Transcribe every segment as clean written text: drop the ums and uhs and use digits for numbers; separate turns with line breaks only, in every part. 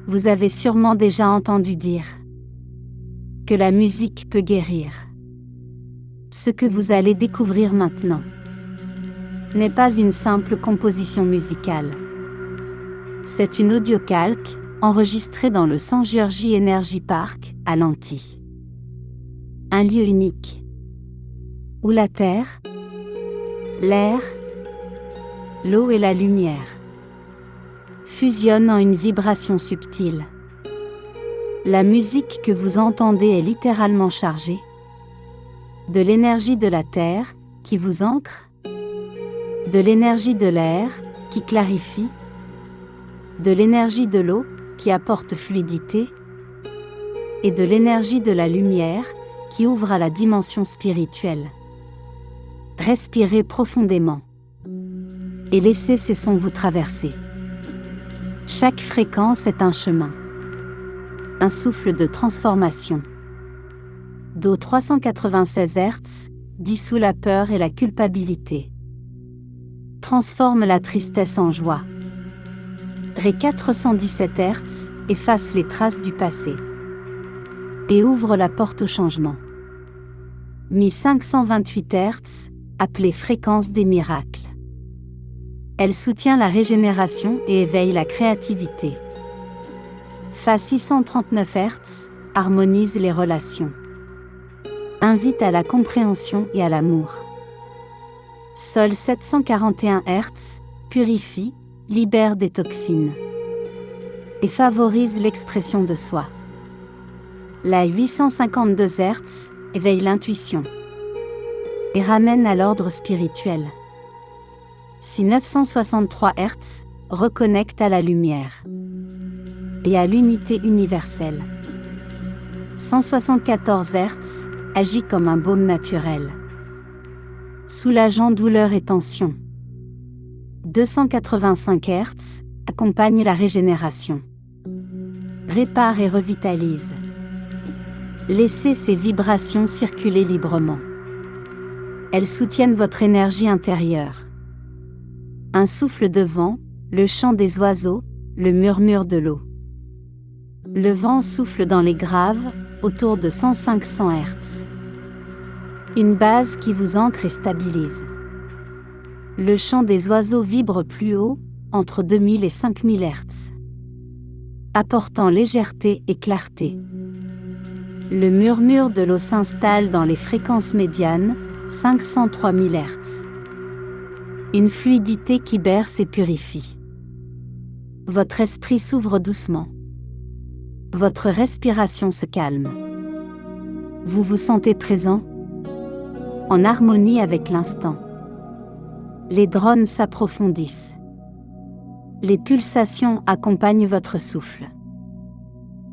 Vous avez sûrement déjà entendu dire que la musique peut guérir. Ce que vous allez découvrir maintenant n'est pas une simple composition musicale. C'est une audiocalque, enregistrée dans le Sanjeurji Energy Park, à Lanty. Un lieu unique, où la terre, l'air, l'eau et la lumière fusionnent en une vibration subtile. La musique que vous entendez est littéralement chargée de l'énergie de la terre, qui vous ancre, de l'énergie de l'air, qui clarifie, de l'énergie de l'eau, qui apporte fluidité, et de l'énergie de la lumière, qui ouvre à la dimension spirituelle. Respirez profondément et laissez ces sons vous traverser. Chaque fréquence est un chemin, un souffle de transformation. Do 396 Hz dissout la peur et la culpabilité, transforme la tristesse en joie. Ré 417 Hz efface les traces du passé et ouvre la porte au changement. Mi 528 Hz, appelée fréquence des miracles. Elle soutient la régénération et éveille la créativité. Fa 639 Hz harmonise les relations, invite à la compréhension et à l'amour. Sol 741 Hz purifie, libère des toxines et favorise l'expression de soi. La 852 Hz éveille l'intuition et ramène à l'ordre spirituel. Si 963 Hz reconnecte à la lumière et à l'unité universelle. 174 Hz agit comme un baume naturel, soulageant douleur et tension. 285 Hz accompagne la régénération, répare et revitalise. Laissez ces vibrations circuler librement. Elles soutiennent votre énergie intérieure. Un souffle de vent, le chant des oiseaux, le murmure de l'eau. Le vent souffle dans les graves, autour de 100-500 Hz. Une base qui vous ancre et stabilise. Le chant des oiseaux vibre plus haut, entre 2000 et 5000 Hz, apportant légèreté et clarté. Le murmure de l'eau s'installe dans les fréquences médianes, 500-3000 Hz. Une fluidité qui berce et purifie. Votre esprit s'ouvre doucement. Votre respiration se calme. Vous vous sentez présent, en harmonie avec l'instant. Les drones s'approfondissent. Les pulsations accompagnent votre souffle.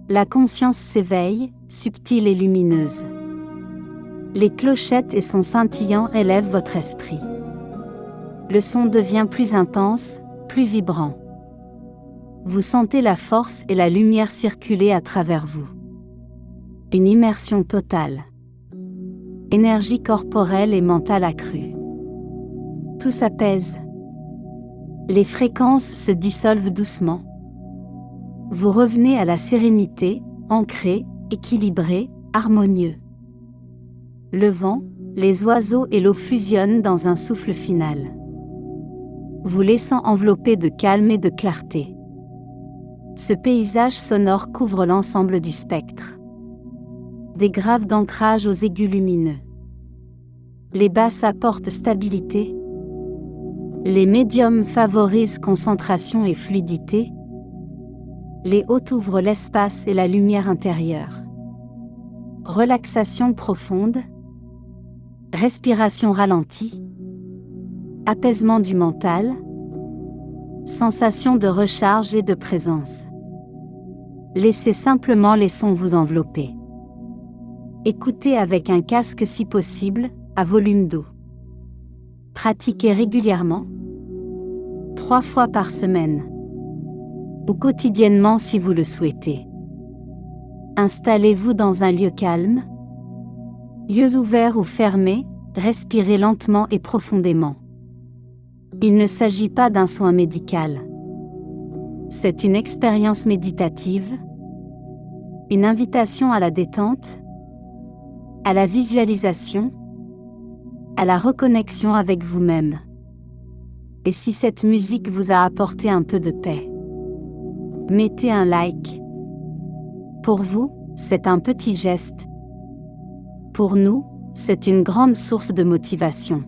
La conscience s'éveille, subtile et lumineuse. Les clochettes et son scintillant élèvent votre esprit. Le son devient plus intense, plus vibrant. Vous sentez la force et la lumière circuler à travers vous. Une immersion totale. Énergie corporelle et mentale accrue. Tout s'apaise. Les fréquences se dissolvent doucement. Vous revenez à la sérénité, ancré, équilibré, harmonieux. Le vent, les oiseaux et l'eau fusionnent dans un souffle final, vous laissant envelopper de calme et de clarté. Ce paysage sonore couvre l'ensemble du spectre. Des graves d'ancrage aux aigus lumineux. Les basses apportent stabilité. Les médiums favorisent concentration et fluidité. Les hautes ouvrent l'espace et la lumière intérieure. Relaxation profonde. Respiration ralentie. Apaisement du mental. Sensation de recharge et de présence. Laissez simplement les sons vous envelopper. Écoutez avec un casque si possible, à volume doux. Pratiquez régulièrement, 3 fois par semaine, ou quotidiennement si vous le souhaitez. Installez-vous dans un lieu calme, yeux ouverts ou fermés, respirez lentement et profondément. Il ne s'agit pas d'un soin médical. C'est une expérience méditative, une invitation à la détente, à la visualisation, à la reconnexion avec vous-même. Et si cette musique vous a apporté un peu de paix, mettez un like. Pour vous, c'est un petit geste. Pour nous, c'est une grande source de motivation.